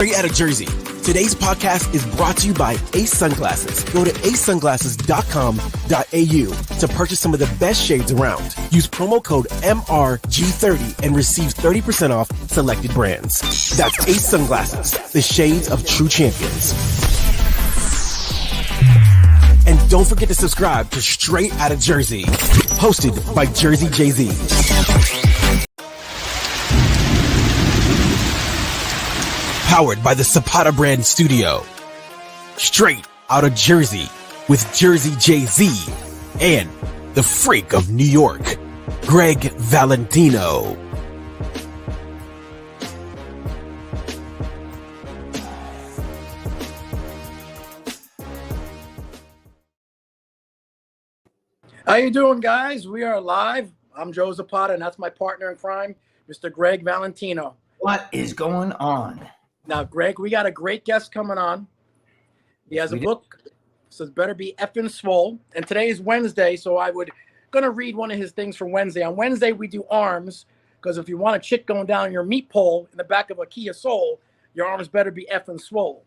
Straight out of Jersey. Today's podcast is brought to you by Ace Sunglasses. Go to acesunglasses.com.au to purchase some of the best shades around. Use promo code MRG30 and receive 30% off selected brands. That's Ace Sunglasses, the shades of true champions. And don't forget to subscribe to Straight Outta Jersey, hosted by Jersey Jay-Z. Powered by the Zapata brand studio. Straight out of Jersey with Jersey Jay-Z and the freak of New York, Greg Valentino. How you doing, guys? We are live. I'm Joe Zapata, and that's my partner in crime, Mr. Greg Valentino. What is going on? Now, Greg, we got a great guest coming on. He has a book, says Better Be FN Swole. And today is Wednesday, so I would going to read one of his things for Wednesday. On Wednesday, we do arms, because if you want a chick going down your meat pole in the back of a Kia Soul, your arms better be FN Swole.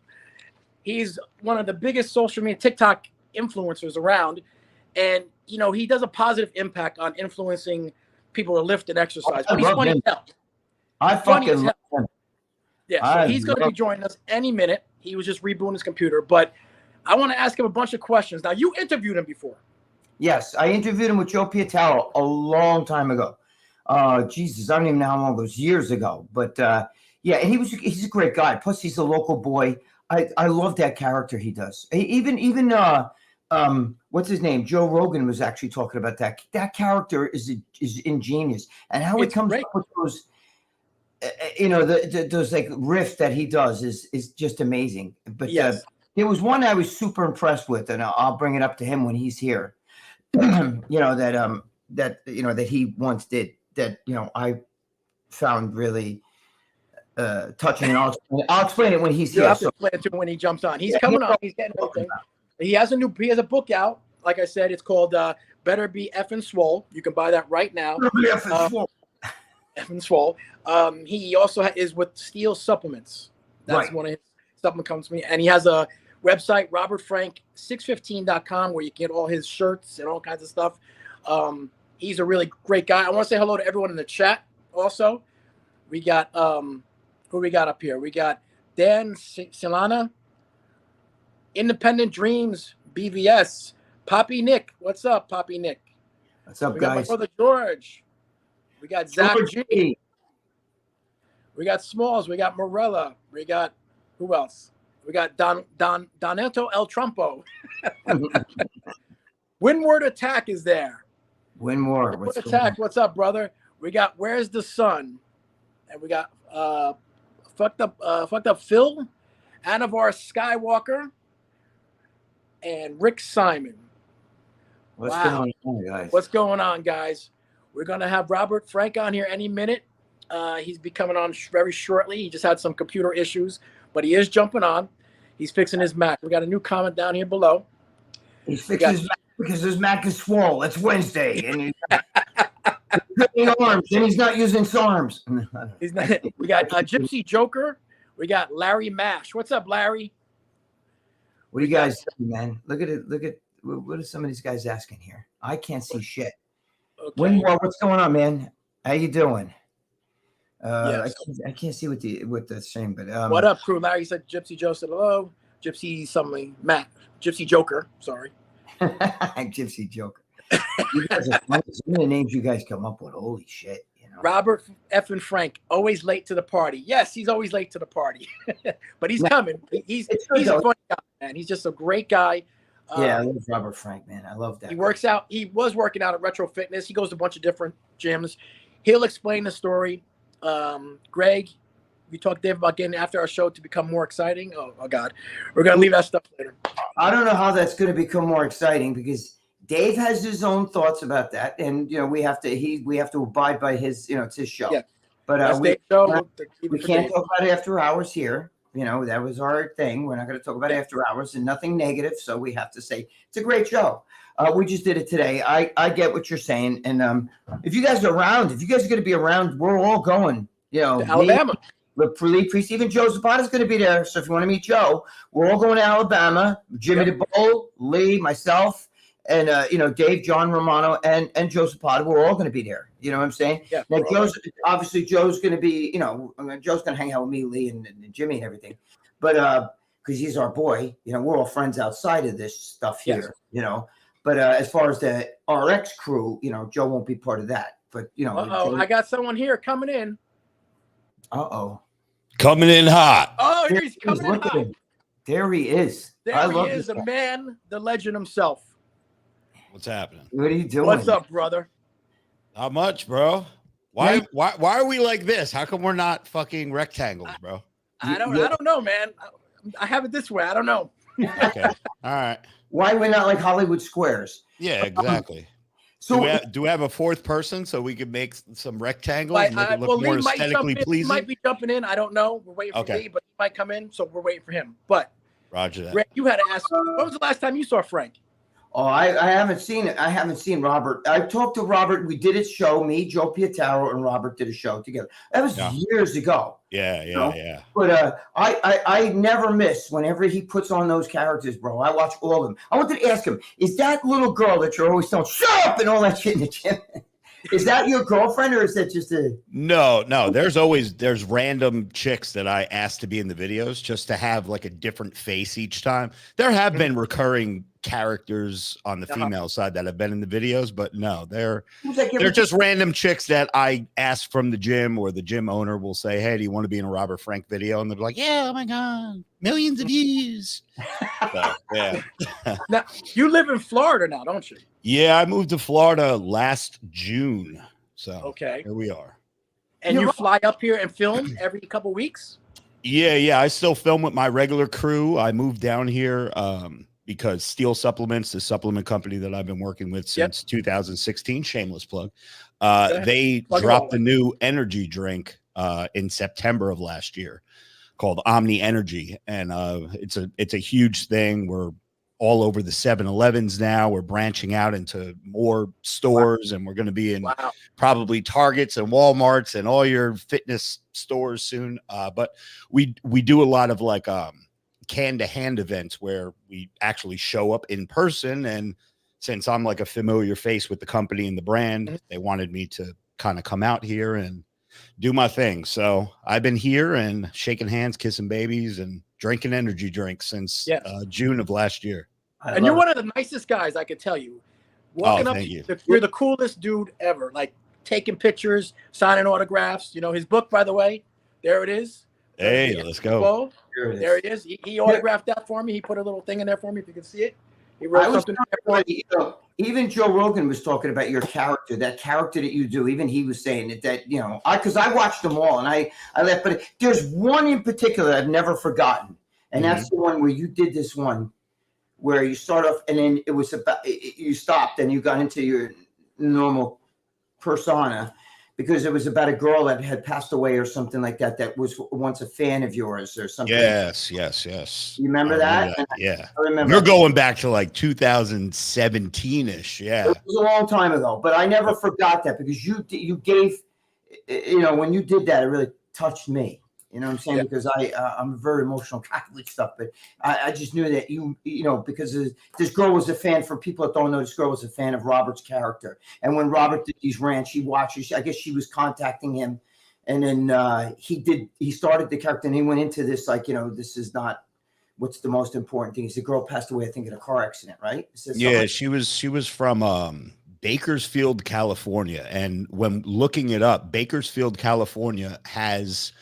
He's one of the biggest social media TikTok influencers around. And, you know, he does a positive impact on influencing people to lift and exercise. But he's funny as hell. I fucking love him. Yeah, so he's going to be joining us any minute. He was just rebooting his computer, but I want to ask him a bunch of questions. Now, you interviewed him before. Yes, I interviewed him with Joe Piataro a long time ago. Jesus, I don't even know how long it was, years ago. But yeah, and he's a great guy. Plus, he's a local boy. I love that character he does. Even what's his name? Joe Rogan was actually talking about that. That character is ingenious, and how he comes up with those. You know, those like riff that he does is just amazing. But yes. There was one I was super impressed with, and I'll bring it up to him when he's here. You know, that he once did that. You know, I found really touching. And I'll explain it when he's here. You'll have to explain it to him when he jumps on. He's coming on. He's getting everything. He has a book out. Like I said, it's called Better Be FN Swole. You can buy that right now. FN Swole. He also is with Steel Supplements. That's one of his supplement companies. And he has a website, robertfrank615.com, where you can get all his shirts and all kinds of stuff. He's a really great guy. I want to say hello to everyone in the chat also. We got, who we got up here? We got Dan Silana, Independent Dreams, BVS, Poppy Nick. What's up, Poppy Nick? What's up, we guys? Got my brother George. We got Zach G. We got Smalls. We got Morella. We got who else? We got Donato El Trumpo. Windward Attack is there. Windward Attack. What's up, brother? We got Where's the Sun? And we got fucked up Phil, Anavar Skywalker, and Rick Simon. What's going on, guys? What's going on, guys? We're going to have Robert Frank on here any minute. He's be coming on very shortly. He just had some computer issues, but he is jumping on. He's fixing his Mac. We got a new comment down here below. He's fixing his Mac because his Mac is swole. It's Wednesday. And he's using arms, and he's not using SARMs. We got Gypsy Joker. We got Larry Mash. What's up, Larry? What do you guys see, man? Look at it. What are some of these guys asking here? I can't see shit. Okay. What's going on, man? How you doing? Yes. I can't see what the same, but what up, crew? Larry said Gypsy Joe said hello. Gypsy something. Matt. Gypsy Joker. Sorry. Gypsy Joker. You guys are funny. Some of the names you guys come up with. Holy shit. You know? Robert FN Frank, always late to the party. Yes, he's always late to the party. But he's coming. He's a funny guy, man. He's just a great guy. Yeah, I love Robert Frank, man. I love that. He works out. He was working out at Retro Fitness. He goes to a bunch of different gyms. He'll explain the story. Greg, we talked to Dave about getting after our show to become more exciting. Oh God, we're gonna leave that stuff later. I don't know how that's going to become more exciting because Dave has his own thoughts about that, and you know we have to abide by his. You know, it's his show. Yeah. But we can't talk about after hours here. You know, that was our thing. We're not going to talk about after hours and nothing negative. So we have to say it's a great show. We just did it today. I get what you're saying. And if you guys are around, if you guys are going to be around, we're all going, you know, to Alabama. Lee Priest, even Joe Zapata is going to be there. So if you want to meet Joe, we're all going to Alabama. Jimmy DeBole, Lee, myself, and Dave, John Romano, and Joe Zapata. We're all going to be there. You know what I'm saying? Yeah. Now Joe's going to be, Joe's going to hang out with me, Lee, and Jimmy and everything. But because he's our boy, we're all friends outside of this stuff here. Yes. But as far as the RX crew, Joe won't be part of that. But I got someone here coming in. Coming in hot. Oh, he's coming in hot. There he is. There he is, the man, the legend himself. What's happening? What are you doing? What's up, brother? Not much, bro. Why are we like this? How come we're not fucking rectangles, bro? I don't know, man. I have it this way. I don't know. Okay. All right. Why we're not like Hollywood squares? Yeah, exactly. So do we have a fourth person so we can make some rectangles and make it look more aesthetically pleasing? He might be jumping in. I don't know. We're waiting for Lee, but he might come in, so we're waiting for him. But Roger that. Greg, you had to ask. When was the last time you saw Frank? Oh, I haven't seen it. I haven't seen Robert. I talked to Robert. We did a show. Me, Joe Pietaro, and Robert did a show together. That was years ago. Yeah. But I never miss whenever he puts on those characters, bro. I watch all of them. I wanted to ask him, is that little girl that you're always telling, shut up and all that shit in the gym? Is that your girlfriend, or is that just a? No. There's random chicks that I ask to be in the videos just to have like a different face each time. There have been recurring characters on the female side that have been in the videos, but no, they're just random chicks that I ask from the gym, or the gym owner will say, "Hey, do you want to be in a Robert Frank video?" And they're like, "Yeah, oh my god, millions of views." So, yeah. Now you live in Florida now, don't you? Yeah, I moved to Florida last June. So here we are. And you fly up here and film every couple weeks? Yeah. I still film with my regular crew. I moved down here because Steel Supplements, the supplement company that I've been working with since 2016, shameless plug, they dropped a new energy drink in September of last year called Omni Energy. And it's a huge thing. We're all over the 7-Elevens now. We're branching out into more stores, and we're going to be in probably Targets and Walmarts and all your fitness stores soon. But we do a lot of like hand-to-hand events where we actually show up in person. And since I'm like a familiar face with the company and the brand, they wanted me to kind of come out here and do my thing. So I've been here and shaking hands, kissing babies, and drinking energy drinks since June of last year. And you're one of the nicest guys, I could tell you. Walking up, you're the coolest dude ever. Like taking pictures, signing autographs. His book, by the way, there it is. Hey, let's go. There it is. He autographed that for me. He put a little thing in there for me, if you can see it. He wrote something. Even Joe Rogan was talking about your character, that character that you do. Even he was saying that because I watched them all and I left, but there's one in particular I've never forgotten, and that's the one where you did this one where you start off and then it was about you stopped and you got into your normal persona because it was about a girl that had passed away or something like that that was once a fan of yours or something. Yes. You remember that? Yeah. I remember. You're going back to like 2017-ish. Yeah. It was a long time ago, but I never forgot that because you gave, when you did that, it really touched me. You know what I'm saying? Because I'm a very emotional Catholic stuff, but I just knew that because this girl was a fan. For people that don't know, this girl was a fan of Robert's character. And when Robert did these rants, she watched. I guess she was contacting him, and then he started the character, and he went into this this is not what's the most important thing. Is the girl passed away, I think, in a car accident, right? Yeah, she was from Bakersfield, California, and when looking it up, Bakersfield, California has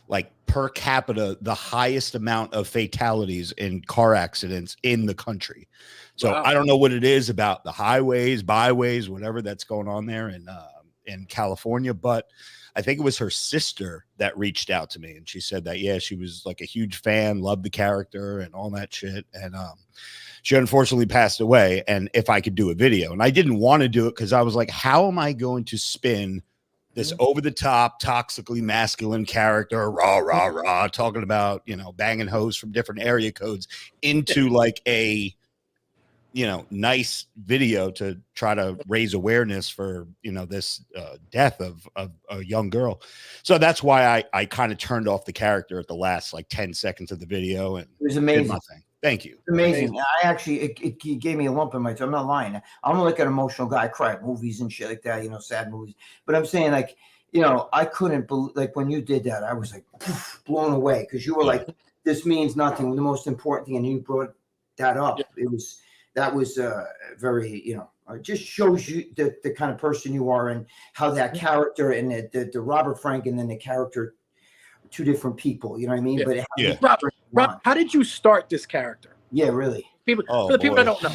like per capita the highest amount of fatalities in car accidents in the country. So I don't know what it is about the highways, byways, whatever that's going on there in California, but I think it was her sister that reached out to me, and she said that she was like a huge fan, loved the character and all that shit, and she unfortunately passed away. And if I could do a video, and I didn't want to do it because I was like, how am I going to spin this over-the-top, toxically masculine character, rah, talking about, banging hoes from different area codes into like a, nice video to try to raise awareness for, this death of a young girl. So that's why I kind of turned off the character at the last like 10 seconds of the video. And it was amazing. Did my thing. Thank you. Amazing. I actually, it gave me a lump in my throat. I'm not lying. I'm like an emotional guy. I cry at movies and shit like that, sad movies. But I'm saying, like, I couldn't believe, like, when you did that, I was like blown away, because you were like, this means nothing. The most important thing, and you brought that up. That was very, it just shows you the kind of person you are, and how that character and the Robert Frank and then the character, two different people. You know what I mean? Yeah. But Rob, how did you start this character? Yeah, really. For the people that don't know.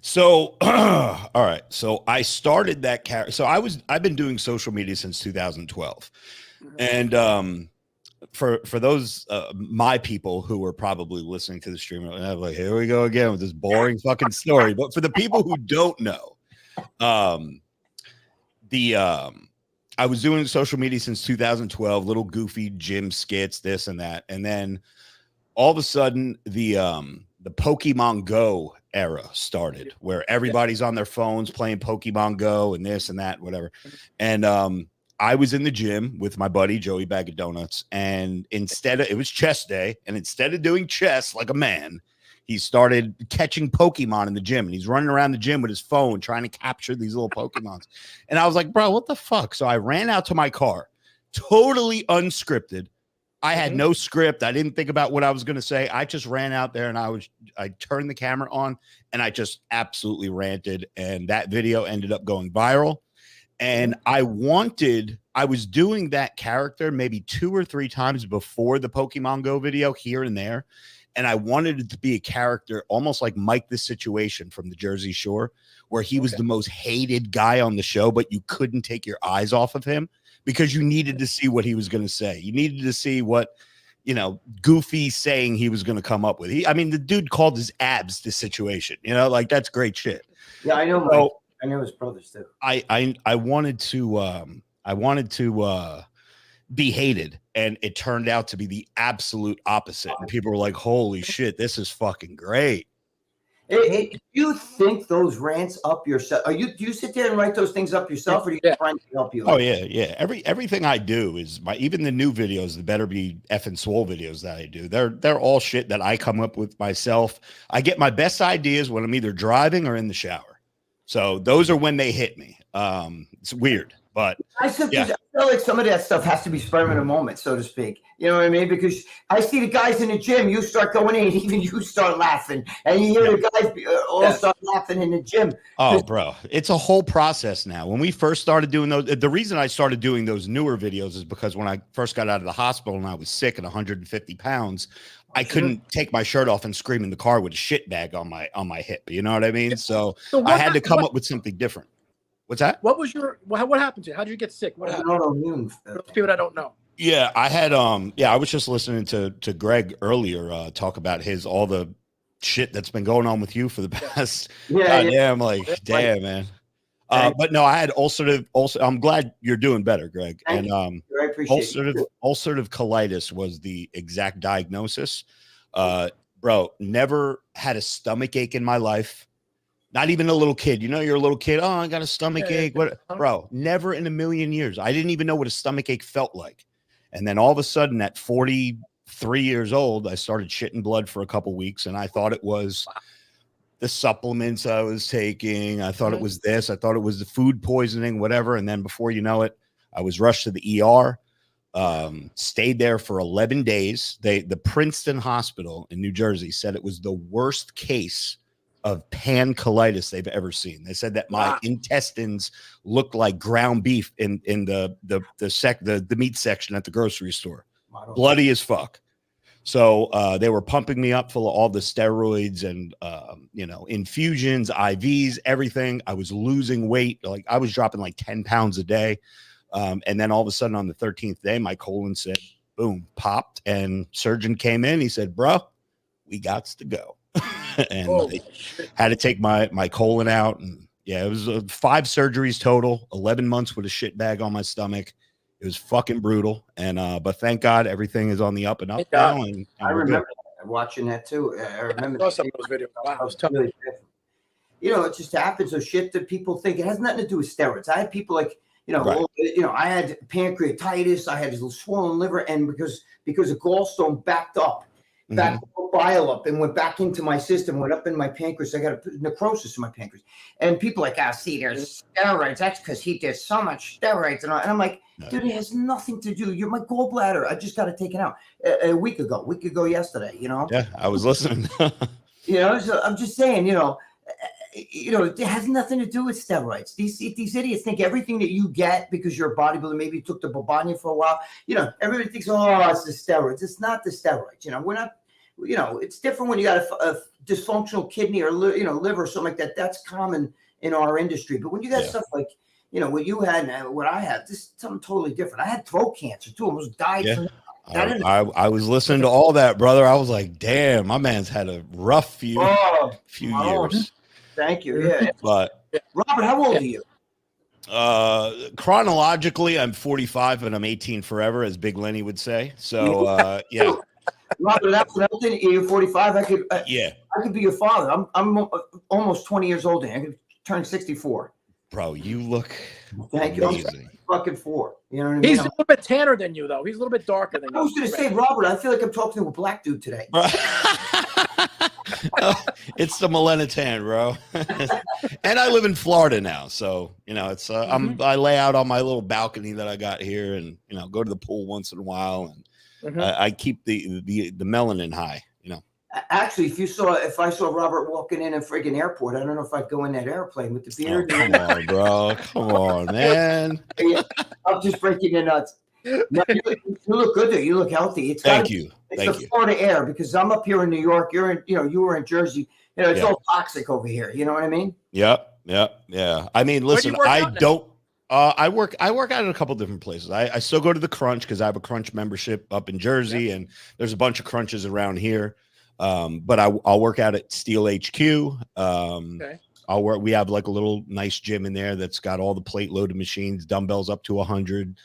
So, all right. So I started that character. So I've been doing social media since 2012, and for those my people who are probably listening to the stream, I'm like, here we go again with this boring fucking story. But for the people who don't know, I was doing social media since 2012, little goofy gym skits, this and that, and then all of a sudden the Pokemon Go era started, where everybody's on their phones playing Pokemon Go and this and that, whatever. And I was in the gym with my buddy Joey Bag of Donuts, and it was chess day, and instead of doing chess like a man, he started catching Pokemon in the gym, and he's running around the gym with his phone trying to capture these little Pokemons. And I was like, bro, what the fuck? So I ran out to my car, totally unscripted. I had no script. I didn't think about what I was going to say. I just ran out there, and I turned the camera on, and I just absolutely ranted. And that video ended up going viral. And I was doing that character maybe 2 or 3 times before the Pokemon Go video, here and there. And I wanted it to be a character almost like Mike the Situation from the Jersey Shore, where he was the most hated guy on the show, but you couldn't take your eyes off of him because you needed to see what he was going to say. You needed to see what, goofy saying he was going to come up with. The dude called his abs the Situation, like that's great shit. Yeah, I know. So, I know his brothers too. I wanted to be hated, and it turned out to be the absolute opposite. And people were like, holy shit, this is fucking great. Do you think those rants up yourself? Do you sit there and write those things up yourself, or do you try to help you? Oh yeah. Everything I do is even the new videos, the Better Be FN Swole videos that I do. They're all shit that I come up with myself. I get my best ideas when I'm either driving or in the shower. So those are when they hit me. It's weird, but I feel like some of that stuff has to be spur of the moment, so to speak. You know what I mean? Because I see the guys in the gym, you start going in, even you start laughing, and you hear the guys all start laughing in the gym. Oh, bro, it's a whole process now. When we first started doing those, the reason I started doing those newer videos is because when I first got out of the hospital and I was sick at 150 pounds, I couldn't take my shirt off and scream in the car with a shit bag on my hip. You know what I mean? So I had to come up with something different. What's that? What happened to you? How did you get sick? What happened? Those people that don't know. Yeah, I had I was just listening to Greg earlier talk about all the shit that's been going on with you for the past damn, man. But no, I had I'm glad you're doing better, Greg. Thank you. I appreciate ulcerative colitis was the exact diagnosis. Bro, never had a stomach ache in my life. Not even a little kid. You're a little kid. Oh, I got a stomach ache. What, bro? Never in a million years. I didn't even know what a stomach ache felt like. And then all of a sudden, at 43 years old, I started shitting blood for a couple weeks, and I thought it was the supplements I was taking. I thought it was this. I thought it was the food poisoning, whatever. And then before you know it, I was rushed to the ER. Stayed there for 11 days. The Princeton Hospital in New Jersey said it was the worst case of pancolitis they've ever seen. They said that my intestines looked like ground beef in the meat section at the grocery store. Bloody as fuck. So they were pumping me up full of all the steroids and infusions, IVs, everything. I was losing weight. Like I was dropping like 10 pounds a day. And then all of a sudden on the 13th day, my colon said, boom, popped, and surgeon came in. He said, bro, we got to go. And they had to take my colon out. And yeah, it was 5 surgeries total, 11 months with a shit bag on my stomach. It was fucking brutal. And but thank God everything is on the up and up now. And I remember watching that too. I remember some of those videos. Wow, it was tough. it just happens. Or shit that people think it has nothing to do with steroids. I had people like, Right. I had pancreatitis, I had a swollen liver, and because a gallstone backed up bile up and went back into my system, went up in my pancreas. I got a necrosis in my pancreas. And people like, see, there's steroids. That's because he did so much steroids. And I'm like, dude, it has nothing to do. You're my gallbladder. I just got it taken out a week ago yesterday, Yeah, I was listening. So I'm just saying, it has nothing to do with steroids. These idiots think everything that you get because you're a bodybuilder, maybe you took the Bobania for a while, everybody thinks, it's the steroids. It's not the steroids. We're not, it's different when you got a dysfunctional kidney or, liver or something like that. That's common in our industry. But when you got stuff like, what you had and what I had, this is something totally different. I had throat cancer too. Almost died from that. I was listening to all that, brother. I was like, damn, my man's had a rough few years. Thank you. Yeah. But Robert, how old are you? Chronologically, I'm 45 and I'm 18 forever, as Big Lenny would say. So, yeah. Robert, that's another thing. You're 45. I could be your father. I'm almost 20 years older. I could turn 64. Bro, you look Thank amazing. You. Fucking 4. You know what I mean? He's a little bit tanner than you, though. He's a little bit darker than you. I was going to say, Robert, I feel like I'm talking to a black dude today. It's the Millennitan, bro. And I live in Florida now, so it's I lay out on my little balcony that I got here, and go to the pool once in a while, and I keep the melanin high. Actually, if I saw Robert walking in a friggin' airport, I don't know if I'd go in that airplane with the beard. Oh, come on, bro. Come on, man. I'm just breaking your nuts. No, you look good there. You look healthy. Thank you. It's the Florida air, because I'm up here in New York. You're in, you were in Jersey. It's all toxic over here. You know what I mean? Yep. Yeah. I mean, listen, I work out at a couple different places. I still go to the Crunch because I have a Crunch membership up in Jersey, and there's a bunch of Crunches around here. But I'll work out at Steel HQ. We have like a little nice gym in there that's got all the plate loaded machines, dumbbells up to 100.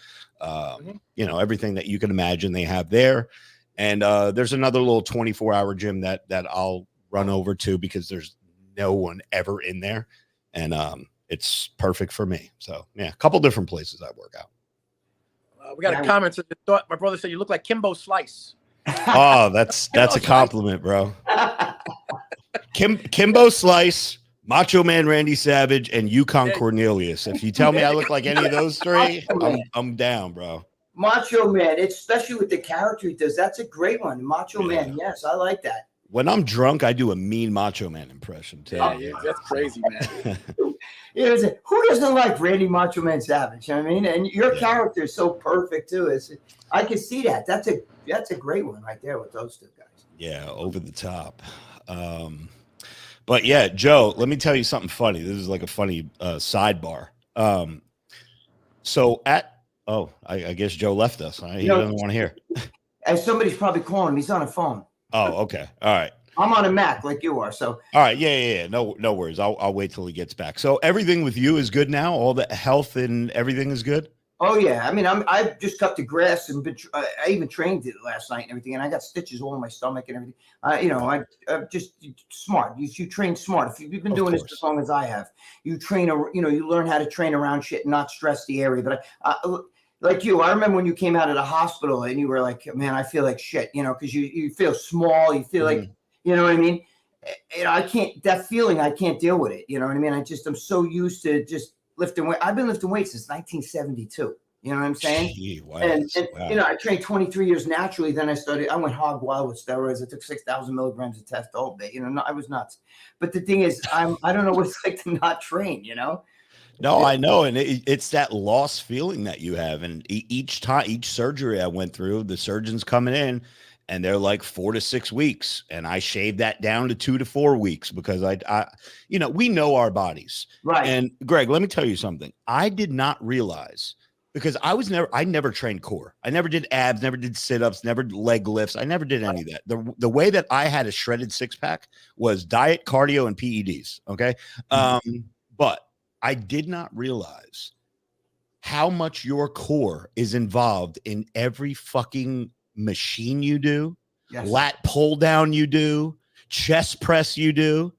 Everything that you can imagine they have there. And there's another little 24-hour gym that I'll run over to because there's no one ever in there. And it's perfect for me. So, yeah, a couple different places I work out. We got a comment. My brother said you look like Kimbo Slice. Oh, that's a compliment, bro. Kimbo Slice, Macho Man Randy Savage, and Yukon Cornelius. If you tell me I look like any of those three, I'm down, bro. Macho Man, especially with the character he does. That's a great one. Macho Man, yes, I like that. When I'm drunk, I do a mean Macho Man impression too. Yeah, that's crazy, man. Who doesn't like Randy Macho Man Savage? You know what I mean? And your character is so perfect too. I can see that. That's a great one right there with those two guys. Yeah, over the top. But yeah, Joe, let me tell you something funny. This is like a funny sidebar. I guess Joe left us. Huh? He doesn't want to hear. And somebody's probably calling him. He's on a phone. Oh, okay. All right. I'm on a Mac like you are. So all right. Yeah. No worries. I'll wait till he gets back. So everything with you is good now? All the health and everything is good? Oh yeah. I mean, I just cut the grass and I even trained it last night and everything, and I got stitches all in my stomach and everything. I'm just smart. You train smart. If you've been doing this as long as I have, you train. You learn how to train around shit and not stress the area. But like you, I remember when you came out of the hospital and you were like, man, I feel like shit. Because you feel small. You feel like, you know what I mean. That feeling. I can't deal with it. You know what I mean. I'm so used to just lifting weight. I've been lifting weights since 1972. You know what I'm saying? Gee, wow. And I trained 23 years naturally. Then I went hog wild with steroids. I took 6,000 milligrams of testosterone. I was nuts. But the thing is, I don't know what it's like to not train. No, I know. And it's that lost feeling that you have. And each surgery I went through, the surgeon's coming in and they're like 4 to 6 weeks. And I shaved that down to 2 to 4 weeks because we know our bodies. Right. And Greg, let me tell you something. I did not realize, because I never trained core. I never did abs, never did sit-ups, never leg lifts. I never did any of that. The way that I had a shredded six-pack was diet, cardio, and PEDs. Okay. But I did not realize how much your core is involved in every fucking machine you do, lat pull down you do, chest press you do.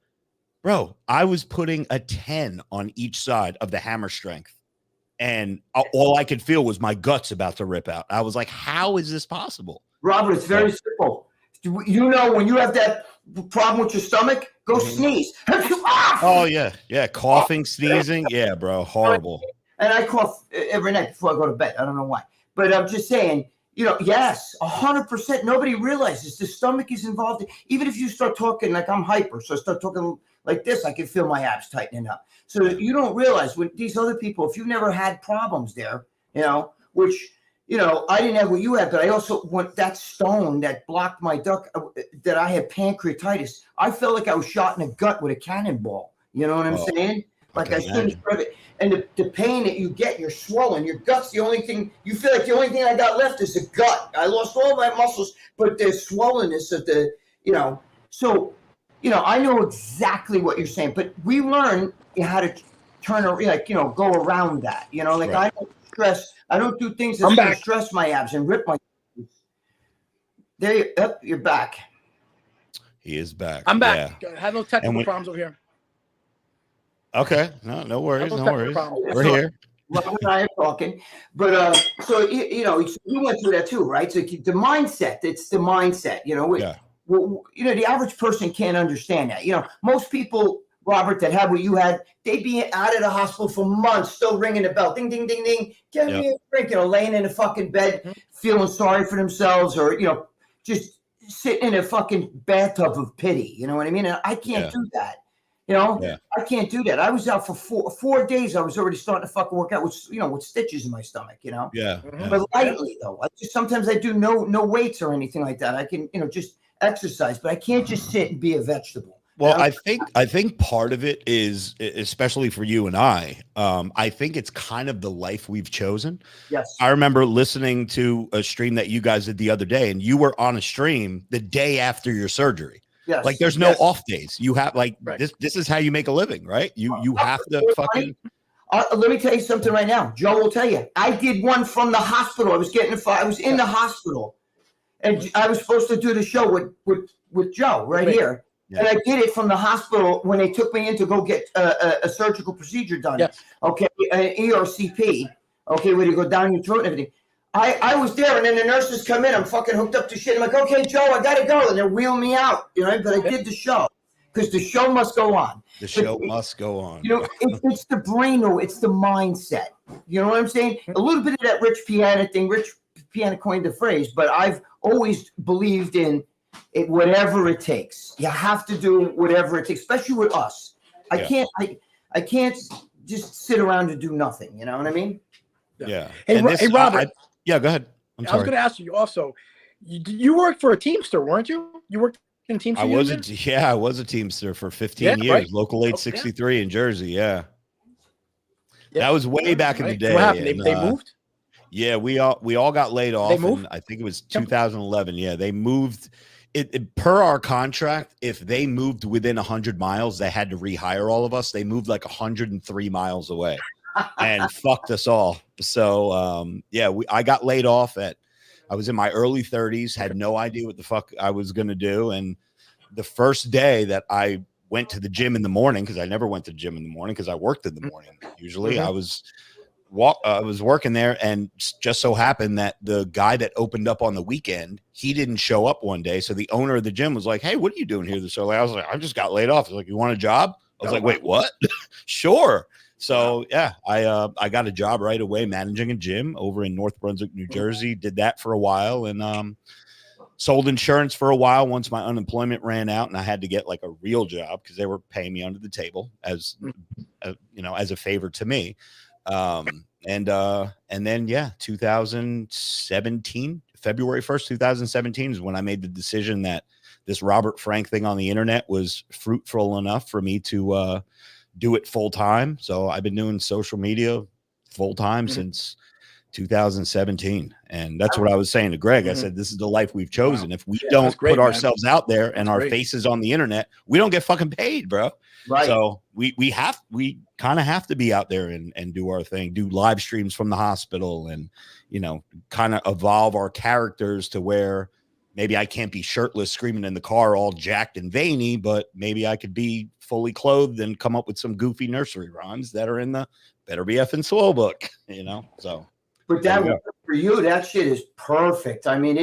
bro, I was putting a 10 on each side of the hammer strength. And all I could feel was my guts about to rip out. I was like, how is this possible? Robert, it's very simple. You know, when you have that problem with your stomach, go sneeze. Oh, yeah. Yeah. Coughing, sneezing. Yeah, bro. Horrible. And I cough every night before I go to bed. I don't know why. But I'm just saying, you know, yes, 100%. Nobody realizes the stomach is involved. Even if you start talking like I'm hyper, so I start talking like this, I can feel my abs tightening up. So you don't realize when these other people, if you've never had problems there, you know, which, you know, I didn't have what you had, but I also went that stone that blocked my duct, that I had pancreatitis. I felt like I was shot in the gut with a cannonball. You know what I'm saying? Like I shouldn't spread it. And the pain that you get, you're swollen. Your gut's the only thing, you feel like the only thing I got left is the gut. I lost all my muscles, but the swollenness of the, you know, so, you know, I know exactly what you're saying, but we learn how to turn, like, you know, go around that, you know, like I don't stress, I don't do things that's going to stress my abs and rip my. There, you're back. He is back. I'm back. I have no technical problems over here. Okay, no worries, no worries. We're here. Robert and I are talking, but so you know, you went through that too, right? So the mindset, it's the mindset, you know. Well, you know, the average person can't understand that. You know, most people, Robert, that had what you had, they'd be out of the hospital for months, still ringing the bell, ding, ding, ding, ding. Get me a drink, you know, laying in a fucking bed, feeling sorry for themselves, or you know, just sitting in a fucking bathtub of pity. You know what I mean? And I can't do that. You know, I can't do that. I was out for four days. I was already starting to fucking work out with, you know, with stitches in my stomach, you know. But lightly though. Sometimes I do no weights or anything like that. I can, you know, just exercise, but I can't just sit and be a vegetable. Well, you know? I think part of it is, especially for you and I think it's kind of the life we've chosen. Yes. I remember listening to a stream that you guys did the other day, and you were on a stream the day after your surgery. Yes. Like there's no off days. You have like this is how you make a living, right? You have to fucking. Let me tell you something right now. Joe will tell you. I did one from the hospital. I was in the hospital, and I was supposed to do the show with Joe right here. Yeah. And I did it from the hospital when they took me in to go get a surgical procedure done. Yes. Okay, an ERCP. Okay, where you go down your throat and everything. I was there, and then the nurses come in. I'm fucking hooked up to shit. I'm like, okay, Joe, I gotta go, and they're wheeling me out. You know, but I did the show because the show must go on. The show must go on. You know, it's the brain, though. It's the mindset. You know what I'm saying? A little bit of that Rich Piana thing. Rich Piana coined the phrase, but I've always believed in it. Whatever it takes, you have to do whatever it takes. Especially with us, I can't just sit around and do nothing. You know what I mean? Yeah. Hey, Robert. Yeah, go ahead. I was going to ask you also. You worked for a Teamster, weren't you? You worked in Teamster. I was a Teamster for 15 years. Right. Local 863 in Jersey. Yeah. That was way back in the day. What happened? They moved. Yeah, we all got laid off. They moved? I think it was 2011. Yeah, they moved. It per our contract, if they moved within 100 miles, they had to rehire all of us. They moved like 103 miles away. And fucked us all. So I got laid off I was in my early 30s, had no idea what the fuck I was gonna do. And the first day that I went to the gym in the morning, because I never went to the gym in the morning because I worked in the morning. Usually I was working there, and just so happened that the guy that opened up on the weekend, he didn't show up one day. So the owner of the gym was like, "Hey, what are you doing here this early?" I was like, "I just got laid off." He's like, "You want a job?" I was like, "Wait, what?" Sure. So I got a job right away managing a gym over in North Brunswick, New Jersey. Did that for a while, and sold insurance for a while once my unemployment ran out, and I had to get like a real job because they were paying me under the table as as a favor to me. And then 2017, February 1st, 2017 is when I made the decision that this Robert Frank thing on the internet was fruitful enough for me to do it full time. So I've been doing social media full time since 2017. And that's what I was saying to Greg. I said, this is the life we've chosen. If we don't put ourselves out there and our faces on the internet, we don't get fucking paid, bro. Right. So we kind of have to be out there and do our thing, do live streams from the hospital, and, kind of evolve our characters to where maybe I can't be shirtless screaming in the car all jacked and veiny, but maybe I could be fully clothed and come up with some goofy nursery rhymes that are in the Better Be FN Swole book, you know? So, but that for you, that shit is perfect. I mean,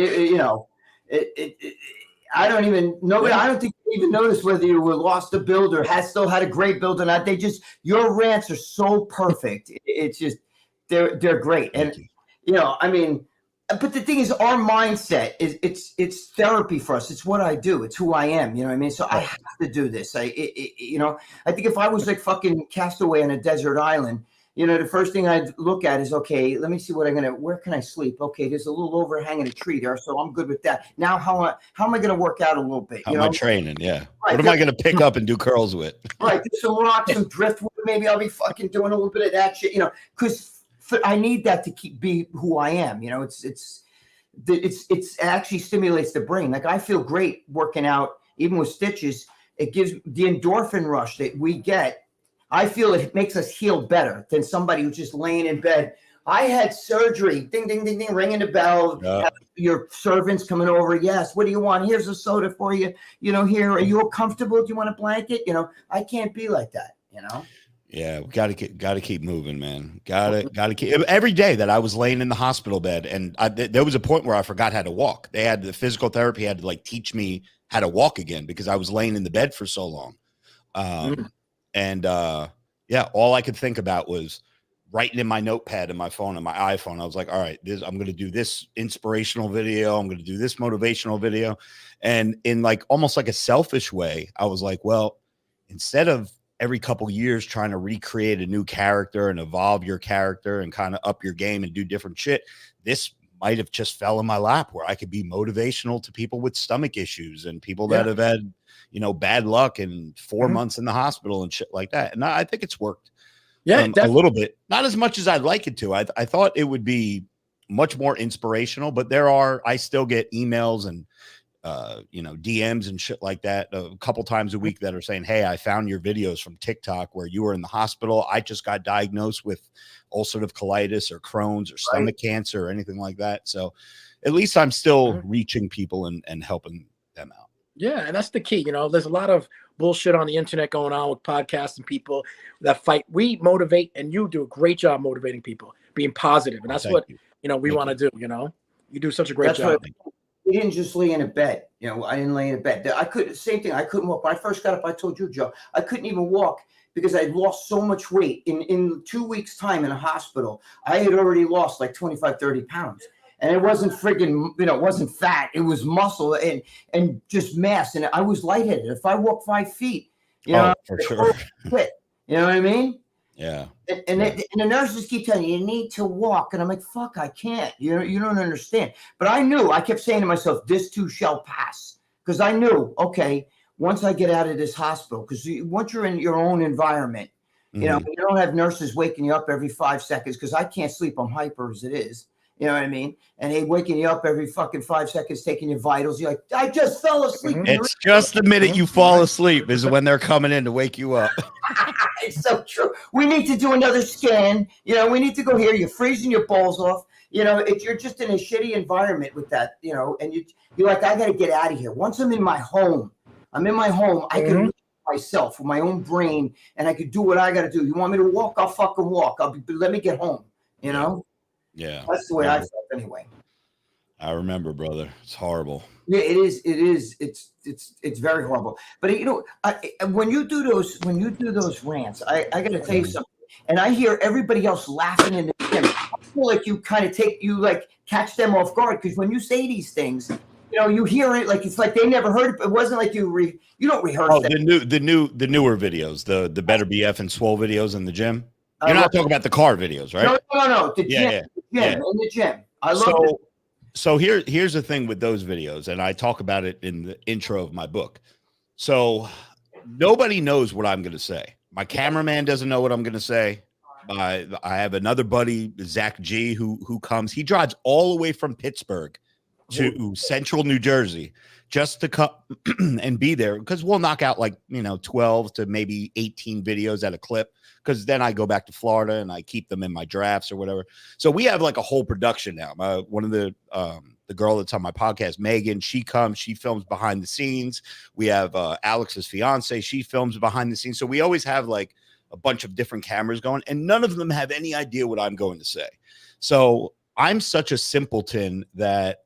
I don't even know. I don't think you even notice whether you were lost a build or still had a great build or not. Your rants are so perfect. It's just, they're great. And, I mean, but the thing is, our mindset is it's therapy for us. It's what I do. It's who I am. You know what I mean? So I have to do this. I think if I was like fucking castaway on a desert island, the first thing I'd look at is, okay, let me see where can I sleep? Okay, there's a little overhanging a tree there, so I'm good with that. Now, how am I going to work out a little bit? How am I training? Yeah. Right. What am I going to pick up and do curls with? Right. There's some rocks, some driftwood. Maybe I'll be fucking doing a little bit of that shit, because I need that to be who I am. It actually stimulates the brain. Like, I feel great working out, even with stitches. It gives the endorphin rush that we get. I feel it makes us heal better than somebody who's just laying in bed. I had surgery. Ding, ding, ding, ding, ringing the bell. Your servants coming over. Yes. What do you want? Here's a soda for you. Here. Are you comfortable? Do you want a blanket? I can't be like that. Yeah, we got to keep moving, man. Got to keep. Every day that I was laying in the hospital bed, and there was a point where I forgot how to walk. The physical therapy had to like teach me how to walk again because I was laying in the bed for so long. And all I could think about was writing in my notepad and my phone and my iPhone. I was like, all right, I'm going to do this inspirational video. I'm going to do this motivational video. And in like almost like a selfish way, I was like, well, instead of every couple years trying to recreate a new character and evolve your character and kind of up your game and do different shit, this might have just fell in my lap where I could be motivational to people with stomach issues and people that have had, bad luck and 4 months in the hospital and shit like that. And I think it's worked a little bit, not as much as I'd like it to. I thought it would be much more inspirational, but I still get emails and, DMs and shit like that a couple times a week that are saying, hey, I found your videos from TikTok where you were in the hospital. I just got diagnosed with ulcerative colitis or Crohn's or stomach cancer or anything like that. So at least I'm still reaching people and helping them out. Yeah. And that's the key. There's a lot of bullshit on the internet going on with podcasts and people that fight. We motivate, and you do a great job motivating people, being positive. And that's what, we want to do. You do such a great job. We didn't just lay in a bed. I didn't lay in a bed. Same thing. I couldn't walk. When I first got up, I told you, Joe, I couldn't even walk because I lost so much weight. In 2 weeks' time in a hospital, I had already lost like 25, 30 pounds. And it wasn't friggin', it wasn't fat. It was muscle and just mass. And I was lightheaded. If I walked 5 feet, for sure. Quit. You know what I mean? Yeah. And the nurses keep telling you need to walk. And I'm like, fuck, I can't. You don't understand. But I kept saying to myself, this too shall pass. Because I knew, okay, once I get out of this hospital, because once you're in your own environment, you don't have nurses waking you up every 5 seconds because I can't sleep. I'm hyper as it is. You know what I mean? And they waking you up every fucking 5 seconds, taking your vitals. You're like, I just fell asleep. It's just the minute you fall asleep is when they're coming in to wake you up. It's so true. We need to do another scan. We need to go here. You're freezing your balls off. You're just in a shitty environment with that, and you're like, I got to get out of here. Once I'm in my home, I can myself with my own brain, and I could do what I got to do. You want me to walk? I'll fucking walk. Let me get home, Yeah. That's the way I felt anyway. I remember, brother. It's horrible. Yeah, it is. It is. It's very horrible. But when you do those rants, I got to tell you something. And I hear everybody else laughing in the gym. I feel like you kind of catch them off guard because when you say these things, you hear it like it's like they never heard it. But it wasn't like you don't rehearse. Oh, the newer videos, the Better Be FN Swole videos in the gym. You're not talking about the car videos, right? No. The gym. In the gym. I love it. So here's the thing with those videos, and I talk about it in the intro of my book. So nobody knows what I'm going to say. My cameraman doesn't know what I'm going to say. I have another buddy, Zach G, who comes. He drives all the way from Pittsburgh to Central New Jersey just to come and be there, because we'll knock out like, 12 to maybe 18 videos at a clip, because then I go back to Florida and I keep them in my drafts or whatever. So we have like a whole production now. One of the girl that's on my podcast, Megan, she films behind the scenes. We have Alex's fiance, she films behind the scenes. So we always have like a bunch of different cameras going, and none of them have any idea what I'm going to say. So I'm such a simpleton that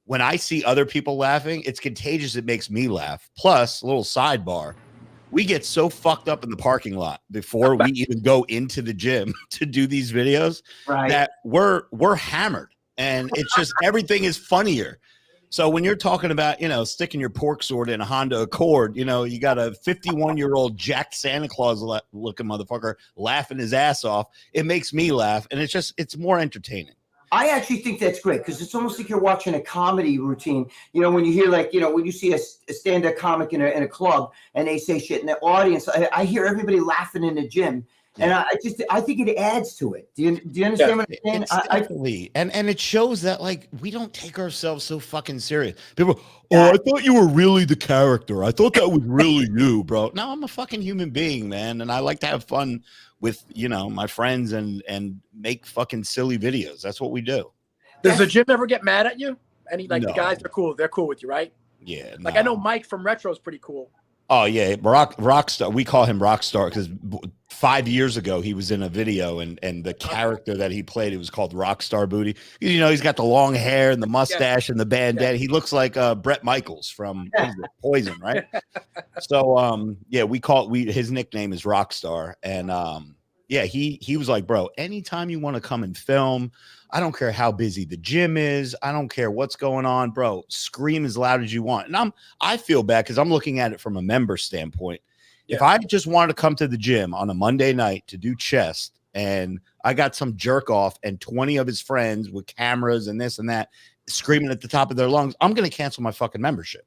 when I see other people laughing, it's contagious. It makes me laugh. Plus, a little sidebar, we get so fucked up in the parking lot before we even go into the gym to do these videos that we're hammered, and it's just everything is funnier. So when you're talking about, sticking your pork sword in a Honda Accord, you got a 51-year-old jacked Santa Claus looking motherfucker laughing his ass off. It makes me laugh, and it's more entertaining. I actually think that's great, because it's almost like you're watching a comedy routine. When you hear when you see a stand-up comic in a club and they say shit in the audience, I hear everybody laughing in the gym. And I think it adds to it. Do you understand what I'm saying? Definitely. And it shows that like we don't take ourselves so fucking serious. People, I thought you were really the character. I thought that was really you, bro. No, I'm a fucking human being, man, and I like to have fun with my friends and make fucking silly videos. That's what we do. Does the gym ever get mad at you? No. The guys are cool. They're cool with you, right? Yeah. Like I know Mike from Retro is pretty cool. Oh yeah, Rockstar. We call him Rockstar because 5 years ago he was in a video, and the character that he played, it was called Rockstar Booty. He's got the long hair and the mustache and the bandana. He looks like Bret Michaels from Poison, right? So his nickname is Rockstar, and he was like, bro, anytime you want to come and film, I don't care how busy the gym is. I don't care what's going on, bro. Scream as loud as you want. And I feel bad because I'm looking at it from a member standpoint. Yeah. If I just wanted to come to the gym on a Monday night to do chest, and I got some jerk off and 20 of his friends with cameras and this and that screaming at the top of their lungs, I'm going to cancel my fucking membership.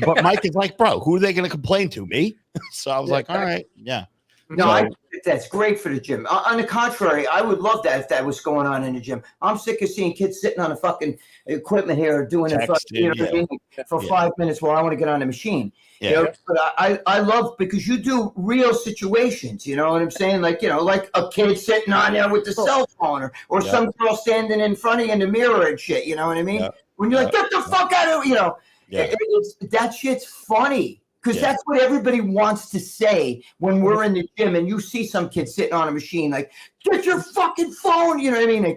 But Mike is like, bro, who are they going to complain to? Me? So I was like, all right, yeah. No, I think that's great for the gym. On the contrary, I would love that if that was going on in the gym. I'm sick of seeing kids sitting on the fucking equipment here doing it for 5 minutes while I want to get on the machine. Yeah. But I love, because you do real situations. You know what I'm saying? Like a kid sitting on there with the cell phone, or some girl standing in front of you in the mirror and shit. You know what I mean? When you're like, get the fuck out of that shit's funny. Because that's what everybody wants to say when we're in the gym and you see some kid sitting on a machine, like, get your fucking phone. You know what I mean?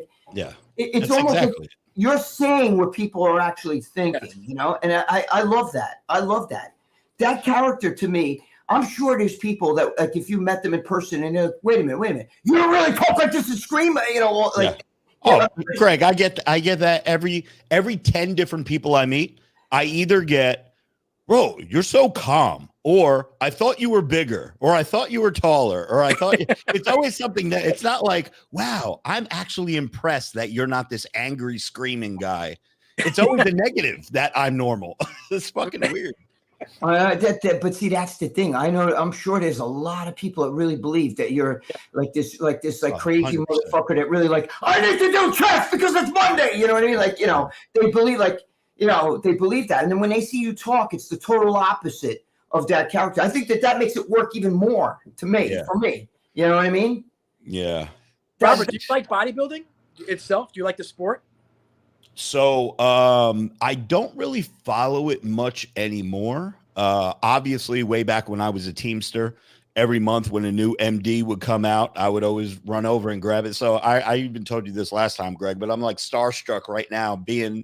It's almost like you're saying what people are actually thinking, and I love that. I love that. That character, to me, I'm sure there's people that, like, if you met them in person and they're like, wait a minute, you don't really talk like this and scream, Greg, I get that every 10 different people I meet, I either get, bro, you're so calm, or I thought you were bigger, or I thought you were taller, or I thought it's always something that it's not like, wow, I'm actually impressed that you're not this angry screaming guy. It's always the negative that I'm normal. It's fucking weird. But see, that's the thing. I'm sure there's a lot of people that really believe that you're like this crazy 100%. Motherfucker that really I need to do chest because it's Monday. You know what I mean? They believe they believe that. And then when they see you talk, it's the total opposite of that character. I think that makes it work even more for me. You know what I mean? Yeah. Robert, do you like bodybuilding itself? Do you like the sport? So I don't really follow it much anymore. Obviously, way back when I was a Teamster, every month when a new MD would come out, I would always run over and grab it. So I even told you this last time, Greg, but I'm like starstruck right now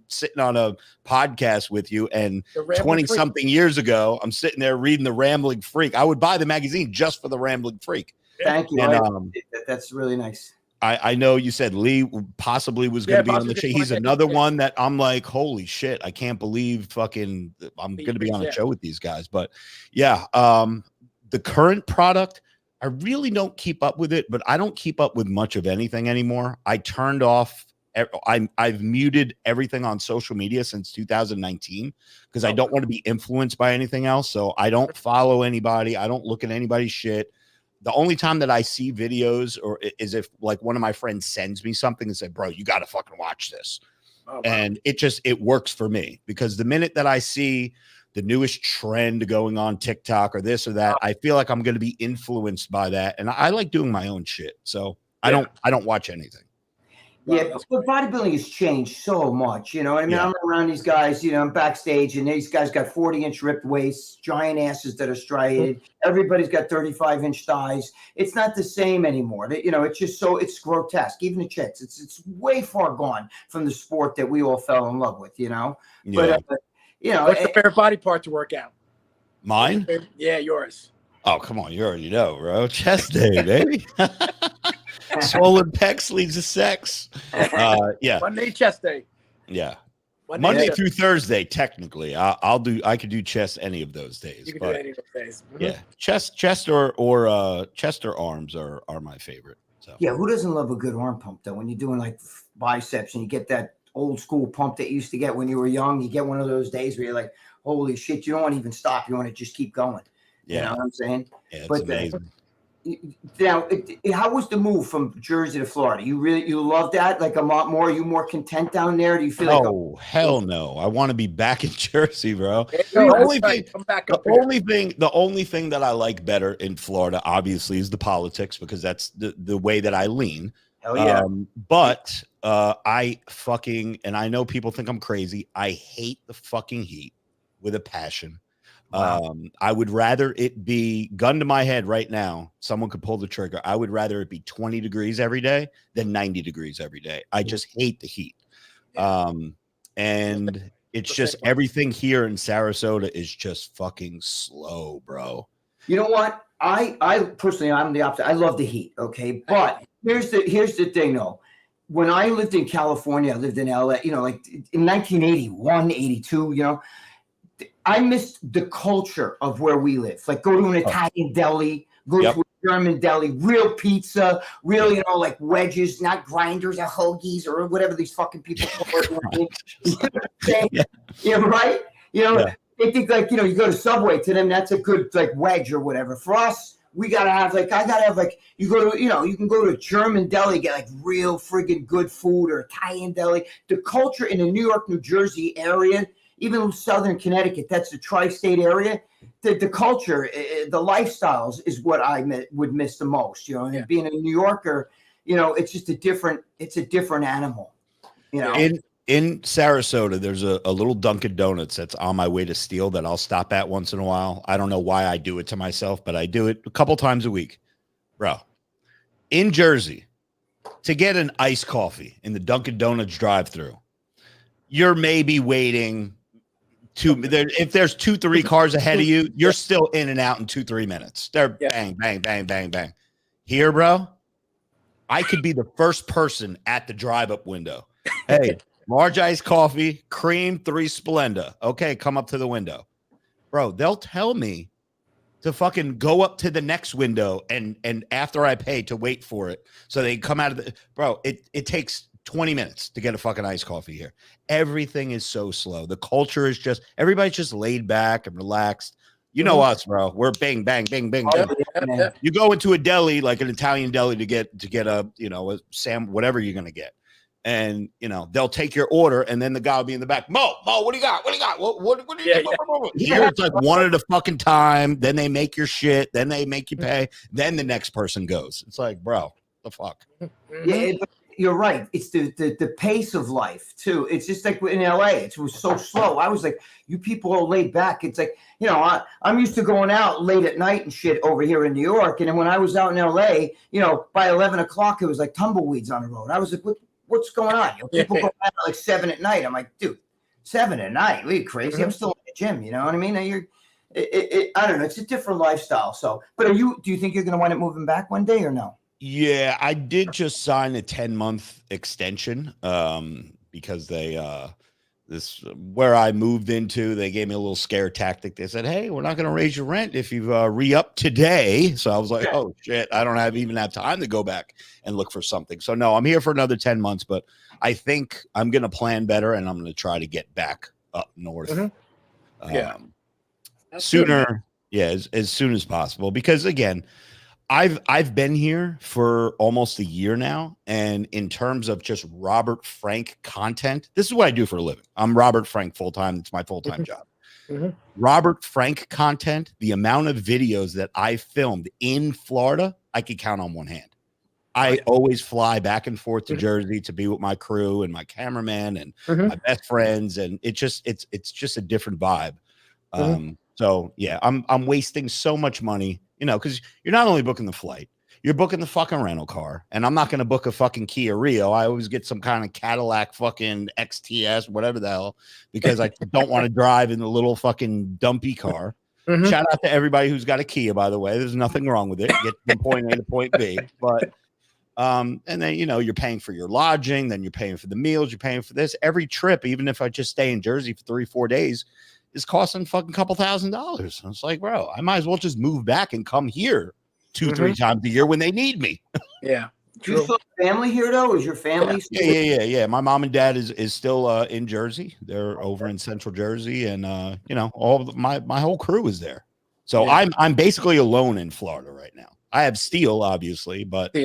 sitting on a podcast with you. And 20 something years ago, I'm sitting there reading the Rambling Freak. I would buy the magazine just for the Rambling Freak. Thank you. And, that's really nice. I know you said Lee possibly was going to be on the show. He's another one that I'm like, holy shit, I can't believe I'm going to be on a show with these guys. But yeah, the current product, I really don't keep up with it, but I don't keep up with much of anything anymore. I turned off. I've muted everything on social media since 2019 because I don't want to be influenced by anything else. So I don't follow anybody. I don't look at anybody's shit. The only time that I see videos is if like one of my friends sends me something and said, bro, you got to fucking watch this. Oh, wow. And it works for me because the minute that I see the newest trend going on TikTok or this or that. I feel like I'm going to be influenced by that, and I like doing my own shit. So I don't watch anything. Yeah, but bodybuilding has changed so much. You know what I mean? I'm around these guys, you know, I'm backstage, and these guys got 40-inch ripped waists, giant asses that are striated. Everybody's got 35-inch thighs. It's not the same anymore. You know, it's just it's grotesque. Even the chicks, it's way far gone from the sport that we all fell in love with, you know? Yeah. But, you know. What's your favorite body part to work out? Mine? Yeah, yours. Oh, come on. You already know, bro. Chest day, baby. Swollen pecs leads to sex. Yeah. Monday, chest day. Yeah. Monday through Thursday, technically. I could do chest any of those days. You can do any of those days. Yeah. Chest or arms are my favorite. So yeah, who doesn't love a good arm pump though? When you're doing like biceps and you get that old school pump that you used to get when you were young, you get one of those days where you're like, holy shit, you don't want to even stop. You want to just keep going. Yeah. You know what I'm saying? Yeah, it's amazing. Now, how was the move from Jersey to Florida? You love that? Like a lot more? Are you more content down there? Do you feel like? Oh, hell no! I want to be back in Jersey, bro. The only thing that I like better in Florida, obviously, is the politics, because that's the way that I lean. Hell yeah. But I fucking, and I know people think I'm crazy, I hate the fucking heat with a passion. Wow. I would rather it be, gun to my head right now, someone could pull the trigger. I would rather it be 20 degrees every day than 90 degrees every day. I just hate the heat. And it's just everything here in Sarasota is just fucking slow, bro. You know what? I personally, I'm the opposite. I love the heat. Okay. But here's the thing though. When I lived in California, I lived in LA, you know, like in 1981, 82, you know, I missed the culture of where we live. Like go to an Italian deli, go to a German deli, real pizza, real, you know, like wedges, not grinders or hoagies or whatever these fucking people call it. Yeah, right? You know, they think like, you know, you go to Subway, to them, that's a good like wedge or whatever. For us, we gotta have like, I gotta have like, you go to, you know, you can go to a German deli, get like real friggin' good food, or Italian deli. The culture in the New York, New Jersey area, even Southern Connecticut, that's the tri-state area. The culture, the lifestyles is what I would miss the most. You know, and being a New Yorker, you know, it's just a different animal. You know, in Sarasota, there's a little Dunkin' Donuts that's on my way to Steele that I'll stop at once in a while. I don't know why I do it to myself, but I do it a couple times a week, bro. In Jersey, to get an iced coffee in the Dunkin' Donuts drive-thru, you're maybe waiting. If there's 2-3 cars ahead of you, you're still in and out in 2-3 minutes. They're bang, bang, bang, bang, bang. Here, bro, I could be the first person at the drive-up window. Hey, large iced coffee, cream, 3 Splenda. Okay, come up to the window. Bro, they'll tell me to fucking go up to the next window and after I pay to wait for it. So they come out of the, bro, it takes 20 minutes to get a fucking iced coffee here. Everything is so slow. The culture is just, everybody's just laid back and relaxed. You know us, bro. We're bang, bang, bang, bang, bang. You go into a deli, like an Italian deli, to get a, you know, a whatever you're going to get. And, you know, they'll take your order, and then the guy will be in the back. Mo, what do you got? What do you got? What do you got? Here it's like one at a fucking time. Then they make your shit. Then they make you pay. Then the next person goes. It's like, bro, the fuck. Yeah, you're right. It's the pace of life too. It's just like in LA, it was so slow. I was like, you people are laid back. It's like, you know, I'm used to going out late at night and shit over here in New York. And then when I was out in LA, you know, by 11 o'clock, it was like tumbleweeds on the road. I was like, what's going on? You know, people go out at like 7 at night. I'm like, dude, 7 at night? Are you crazy? I'm still in the gym. You know what I mean? I don't know. It's a different lifestyle. So, but do you think you're going to wind up moving back one day or no? Yeah, I did just sign a 10-month extension because they where I moved into, they gave me a little scare tactic. They said, hey, we're not going to raise your rent if you re-up today. So I was like, oh, shit, I don't even have time to go back and look for something. So, no, I'm here for another 10 months, but I think I'm going to plan better, and I'm going to try to get back up north sooner. Yeah, as soon as possible. Because, again, I've been here for almost a year now, and in terms of just Robert Frank content, this is what I do for a living. I'm Robert Frank full-time. It's my full-time job. Robert Frank content, the amount of videos that I filmed in Florida, I could count on one hand. I always fly back and forth to Jersey to be with my crew and my cameraman and my best friends, and it's just a different vibe. So yeah, I'm wasting so much money, you know, because you're not only booking the flight, you're booking the fucking rental car, and I'm not going to book a fucking Kia Rio. I always get some kind of Cadillac fucking XTS, whatever the hell, because I don't want to drive in the little fucking dumpy car. Shout out to everybody who's got a Kia, by the way. There's nothing wrong with it. Get from point A to point B, but and then, you know, you're paying for your lodging, then you're paying for the meals, you're paying for this. Every trip, even if I just stay in Jersey for 3-4 days, is costing fucking couple $1,000s. It's like, bro, I might as well just move back and come here 2-3 times a year when they need me. Yeah. Do you still have family here though? Is your family still Yeah. My mom and dad is still in Jersey. They're over in Central Jersey, and you know, my whole crew is there. So I'm basically alone in Florida right now. I have Steel, obviously, but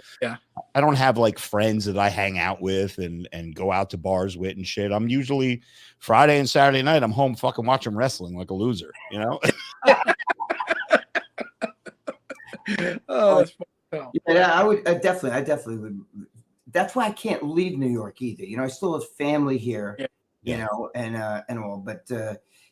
I don't have like friends that I hang out with and go out to bars with and shit. I'm usually Friday and Saturday night, I'm home fucking watching wrestling like a loser, you know? Yeah, I definitely would. That's why I can't leave New York either. You know, I still have family here, you know, and all, but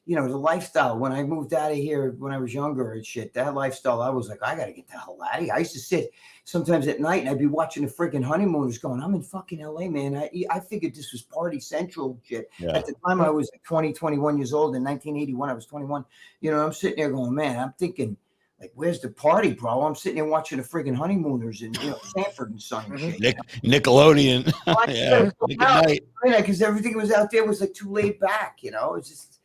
you know, the lifestyle, when I moved out of here when I was younger and shit, that lifestyle, I was like, I got to get the hell out of here. I used to sit sometimes at night and I'd be watching the freaking honeymooners going, I'm in fucking LA, man. I figured this was party central shit. At the time I was 21 years old in 1981, I was 21. You know, I'm sitting there going, man, I'm thinking, like, where's the party, bro? I'm sitting there watching the friggin' honeymooners and, you know, Sanford and Son and shit. Nickelodeon. Because everything was out there was like too laid back, you know. It's just,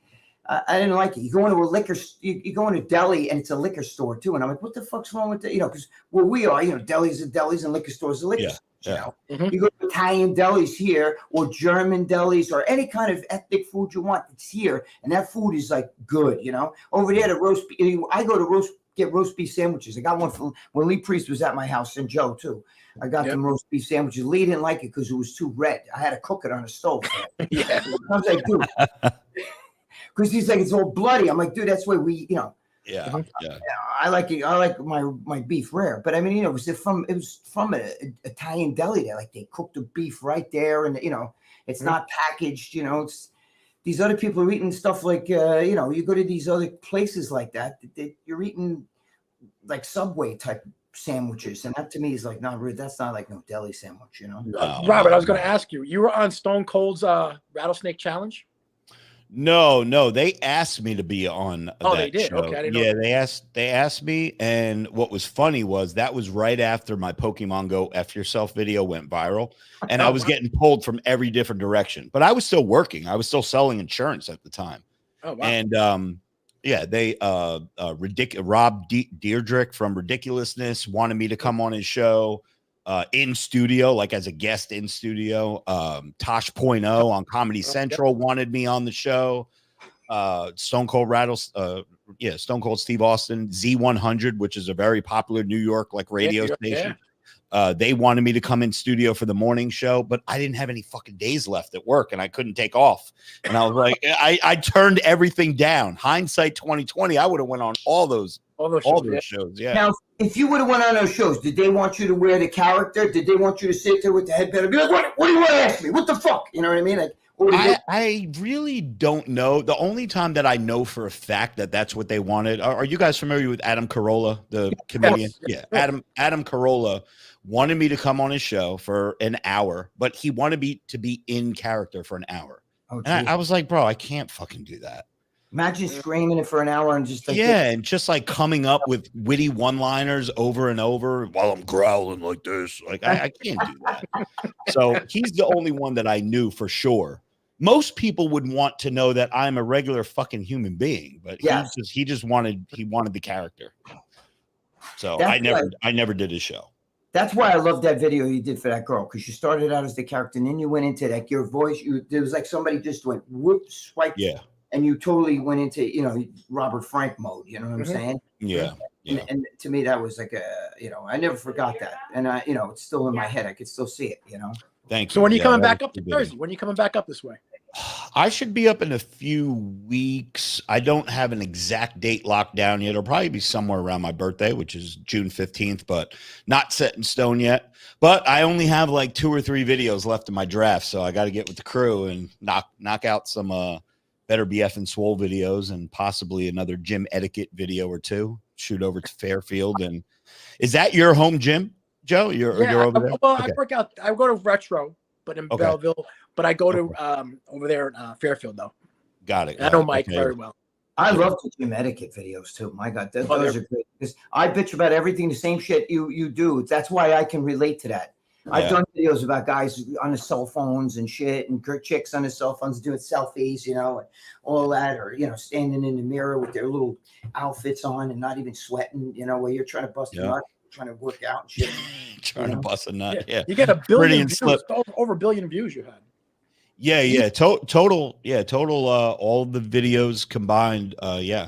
I didn't like it. You go into a liquor, you go into a deli and it's a liquor store too. And I'm like, what the fuck's wrong with that? You know, because where we are, you know, delis are delis and liquor stores are liquor stores. You know, you go to Italian delis here or German delis or any kind of ethnic food you want, it's here. And that food is like good, you know. Over there, the roast, I go to get roast beef sandwiches. I got one from when Lee Priest was at my house, and Joe too. I got them roast beef sandwiches. Lee didn't like it because it was too red. I had to cook it on a stove. I was like, dude, because he's like, it's all bloody. I'm like, dude, that's why we, you know. I like it. I like my beef rare, but I mean, you know, it was from an Italian deli there. Like they cooked the beef right there, and you know, it's not packaged. You know, it's. These other people are eating stuff like, you know, you go to these other places like that, you're eating like Subway type sandwiches. And that to me is like, not really, that's not like no deli sandwich, you know? Robert, I was going to ask you, you were on Stone Cold's Rattlesnake Challenge? No, they asked me to be on that they did. show. Okay, I didn't know. They asked me, and what was funny was that was right after my Pokemon Go F Yourself video went viral, and I was getting pulled from every different direction. But I was still working. I was still selling insurance at the time. Oh wow. And they Rob Deirdrick from Ridiculousness wanted me to come on his show. In studio, like as a guest in studio. Tosh Point O on Comedy Central wanted me on the show. Stone Cold Steve Austin, Z100, which is a very popular New York like radio station. They wanted me to come in studio for the morning show, but I didn't have any fucking days left at work and I couldn't take off. And I was like, I turned everything down. Hindsight 2020, I would have went on all those shows. Yeah. Now, if you would have went on those shows, did they want you to wear the character? Did they want you to sit there with the headband and be like, what do you want to ask me? What the fuck? You know what I mean? Like, I really don't know. The only time that I know for a fact that that's what they wanted. Are you guys familiar with Adam Carolla, the comedian? Yes. Yeah. Adam Carolla wanted me to come on his show for an hour, but he wanted me to be in character for an hour. Oh, and I was like, bro, I can't fucking do that. Imagine screaming it for an hour and just like and just like coming up with witty one-liners over and over while I'm growling like this. Like I can't do that. So he's the only one that I knew for sure. Most people would want to know that I'm a regular fucking human being, but he just wanted the character. So I never did his show. That's why I love that video you did for that girl, because you started out as the character and then you went into like your voice. There was like somebody just went whoop, swipe. Yeah. And you totally went into, you know, Robert Frank mode. You know what I'm saying? Yeah. And to me, that was like I never forgot that. And it's still in my head. I could still see it, you know? Thank you. So when are you coming back up to Jersey? When are you coming back up this way? I should be up in a few weeks. I don't have an exact date locked down yet. It'll probably be somewhere around my birthday, which is June 15th, but not set in stone yet. But I only have like 2 or 3 videos left in my draft, so I got to get with the crew and knock out some Better Be FN Swole videos and possibly another gym etiquette video or 2. Shoot over to Fairfield. And is that your home gym, Joe? You're over there? Well, okay. I work out. I go to Retro, but in Belleville. But I go to over there in Fairfield, though. Got it. I know Mike very well. I love the gym etiquette videos too. My God, those are great. Because I bitch about everything, the same shit you do. That's why I can relate to that. Yeah. I've done videos about guys on his cell phones and shit, and chicks on his cell phones doing selfies, and all that, or standing in the mirror with their little outfits on and not even sweating, where you're trying to bust a nut, trying to work out and shit. Trying to bust a nut. Yeah. You get a billion views, over 1 billion views you had. Yeah. Total. All the videos combined.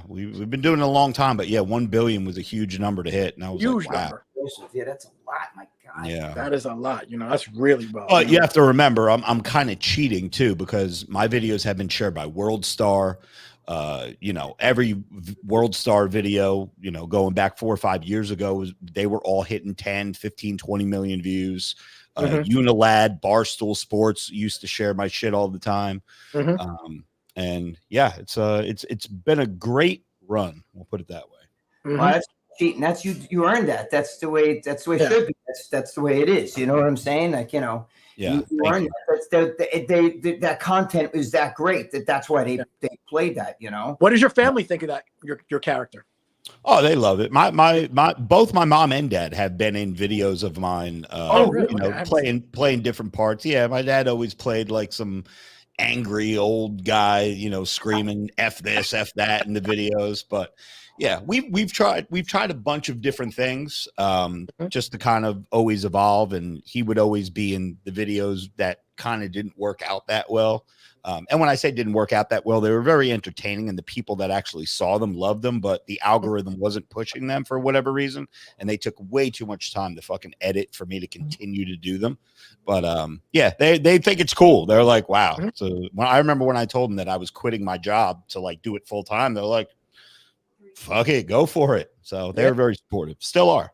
We've been doing it a long time, but 1 billion was a huge number to hit. And I was huge like, wow. number. Yeah, that's a lot. My God. Yeah, that is a lot. That's really well. But you have to remember, I'm kind of cheating too, because my videos have been shared by World Star. Every World Star video, going back 4 or 5 years ago, they were all hitting 10, 15, 20 million views. Unilad, Barstool Sports used to share my shit all the time. It's been a great run. We'll put it that way. Well, that's cheating. That's you earned that. That's the way it should be. That's the way it is. You know what I'm saying? Like, you earned that. That content is that great that's why they played that. What does your family think of that? Your character? Oh, they love it. My both my mom and dad have been in videos of mine. Really? Playing different parts. Yeah, my dad always played like some angry old guy, screaming "F this, F that" in the videos. But yeah, we've tried a bunch of different things, just to kind of always evolve. And he would always be in the videos that kind of didn't work out that well. And when I say didn't work out that well, they were very entertaining, and the people that actually saw them loved them, but the algorithm wasn't pushing them for whatever reason. And they took way too much time to fucking edit for me to continue to do them. But they think it's cool. They're like, wow. So I remember when I told them that I was quitting my job to like do it full time, they're like, fuck it, go for it. So they're very supportive, still are.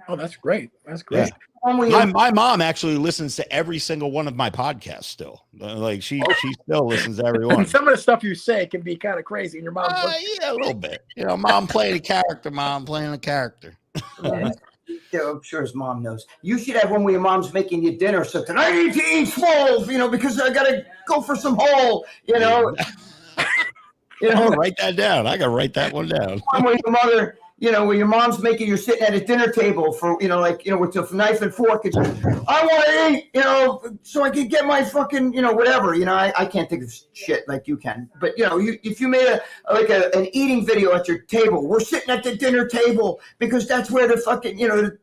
Oh, that's great. That's great. Yeah. My mom actually listens to every single one of my podcasts still. Like she still listens to every one. And some of the stuff you say can be kind of crazy, and your mom a little bit. Mom playing a character, mom playing a character. Yeah, I'm sure his mom knows. You should have one where your mom's making you dinner, so tonight I need to eat swole, because I gotta go for some whole, I'm gonna write that down. I gotta write that one down. Where your mother, where your mom's making, you're sitting at a dinner table for, with a knife and fork. And I want to eat, so I can get my fucking, whatever. I can't think of shit like you can. But, if you made an eating video at your table, we're sitting at the dinner table because that's where the fucking, I'm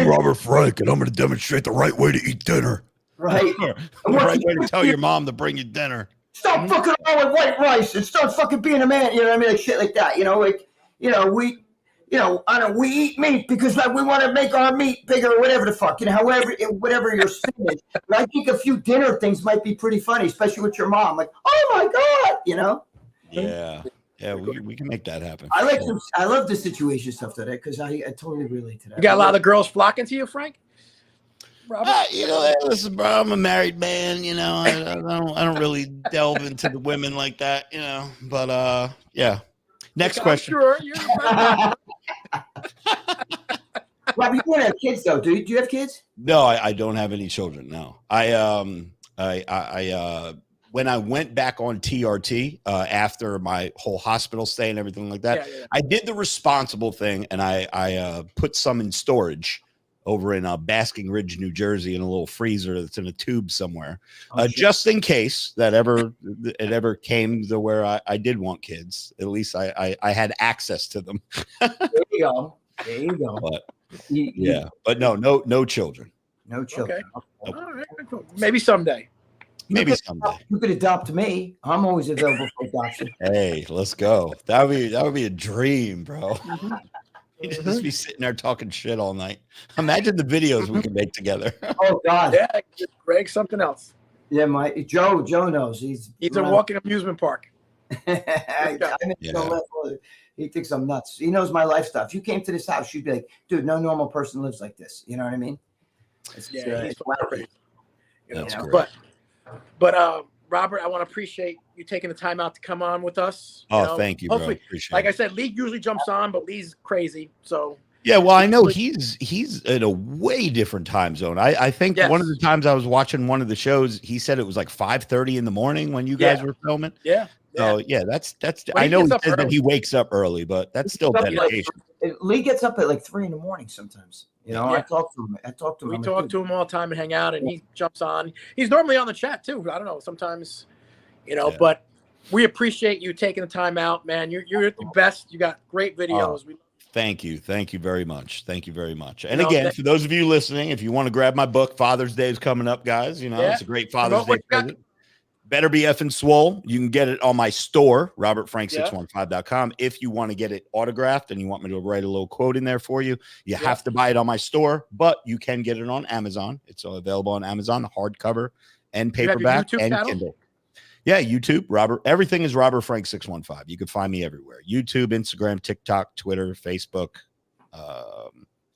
Robert Frank, and I'm going to demonstrate the right way to eat dinner. Right. The right way to tell your mom to bring you dinner. Stop fucking around with white rice and start fucking being a man. Like shit like that. We eat meat because we want to make our meat bigger or whatever the fuck, whatever your spin is. But I think a few dinner things might be pretty funny, especially with your mom. Like, oh my God, Yeah, we can make that happen. I love the situation stuff today because I totally relate to that. You got a lot of girls flocking to you, Frank? Listen, bro, I'm a married man. I don't really delve into the women like that. But yeah. Next question. Sure. Rob, you don't have kids though. Do you have kids? No, I don't have any children. No, I when I went back on TRT after my whole hospital stay and everything like that, I did the responsible thing, and I put some in storage over in Basking Ridge, New Jersey, in a little freezer that's in a tube somewhere, just in case that it ever came to where I did want kids. At least I had access to them. There you go. But, but no children. No children. Okay. All right. Maybe someday. Someday. You could adopt me. I'm always available for adoption. Hey, let's go. That would be a dream, bro. You'd just be sitting there talking shit all night. Imagine the videos we could make together. Oh God. Yeah, Greg, something else. Yeah, my Joe knows. He's a walking amusement park. He thinks I'm nuts. He knows my lifestyle. If you came to this house, you'd be like, dude, no normal person lives like this. You know what I mean? He's crazy. That's great. But Robert, I want to appreciate you taking the time out to come on with us. Thank you, hopefully, bro. Appreciate like it. I said, Lee usually jumps on, but Lee's crazy. So yeah, well, I know he's in a way different time zone. I think one of the times I was watching one of the shows, he said it was like 5:30 in the morning when you guys were filming. Yeah. So that's. I know he says that he wakes up early, but that's still dedication. Lee gets up at like 3 a.m. sometimes. I talk to him. We talk to him all the time and hang out, and he jumps on. He's normally on the chat too. I don't know. Sometimes, but we appreciate you taking the time out, man. You're the best. You got great videos. Thank you very much. And again, for those of you listening, if you want to grab my book, Father's Day is coming up, guys. It's a great Father's Day present. Better be FN Swole. You can get it on my store, robertfrank615.com. If you want to get it autographed and you want me to write a little quote in there for you, you have to buy it on my store, but you can get it on Amazon. It's available on Amazon, hardcover and paperback and Kindle. Yeah, YouTube, Robert. Everything is Robert Frank 615. You can find me everywhere. YouTube, Instagram, TikTok, Twitter, Facebook,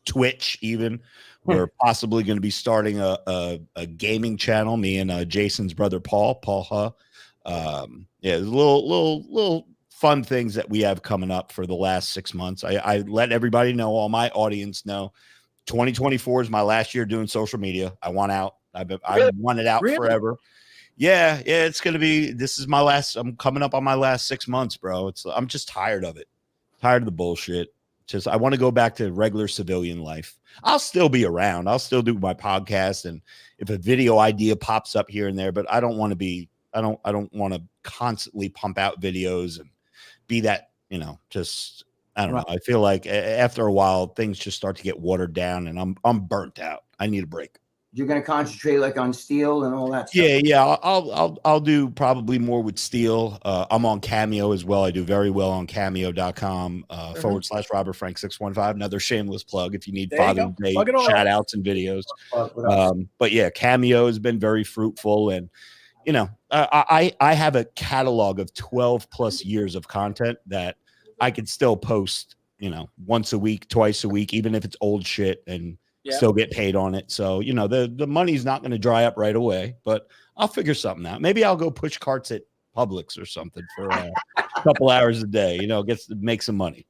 Twitch, even. We're possibly going to be starting a gaming channel. Me and Jason's brother Paul Huh. There's little fun things that we have coming up for the last 6 months. I let everybody know, all my audience know, 2024 is my last year doing social media. I want out. I've wanted out forever. Yeah, it's going to be, this is my last, I'm coming up on my last 6 months, bro. I'm just tired of it. Tired of the bullshit. I want to go back to regular civilian life. I'll still be around. I'll still do my podcast. And if a video idea pops up here and there, but I don't want to be, I don't want to constantly pump out videos and be that, I don't know. I feel like after a while, things just start to get watered down and I'm burnt out. I need a break. You're going to concentrate like on steel and all that stuff? Yeah. I'll do probably more with steel. I'm on Cameo as well. I do very well on cameo.com / Robert Frank 615. Another shameless plug if you need Father's Day shout outs and videos. But yeah, Cameo has been very fruitful. And, I have a catalog of 12 plus years of content that I could still post, once a week, twice a week, even if it's old shit, and still get paid on it. So, the money's not going to dry up right away, but I'll figure something out. Maybe I'll go push carts at Publix or something for a couple hours a day, make some money.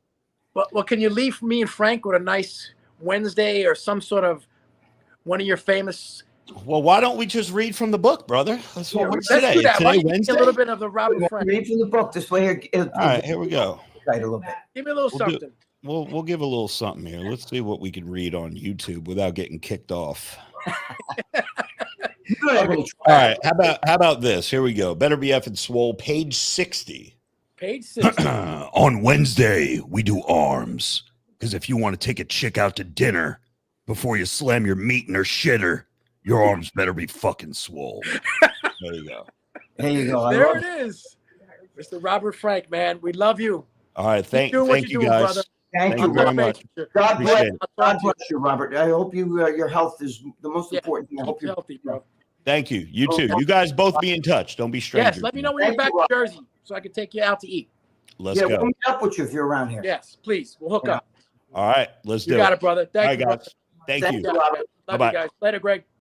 Well, can you leave me and Frank with a nice Wednesday or some sort of one of your famous? Well, why don't we just read from the book, brother? Let's today. Do that. Today Wednesday? A little bit of the Robert Frank. Read from the book this way here. All right, here we go. A little bit. Give me a little something. We'll give a little something here. Let's see what we can read on YouTube without getting kicked off. All right. How about this? Here we go. Better be FN Swole, page 60. Page 60. On Wednesday, we do arms. Because if you want to take a chick out to dinner before you slam your meat in her shitter, your arms better be fucking swole. There you go. There you go. There it is. Mr. Robert Frank, man. We love you. All right. Thank you guys. Brother. Thank you very much. God bless you, Robert. I hope your health is the most important thing. I hope you're healthy, bro. Thank you. You too. You guys both be in touch. Don't be strangers. Yes, let me know when you're back in Jersey so I can take you out to eat. Let's go. We'll meet up with you if you're around here. Yes, please. We'll hook up. All right. Let's do it. You got it, brother. Thank you, guys. Thank you. Love you guys. Later, Greg.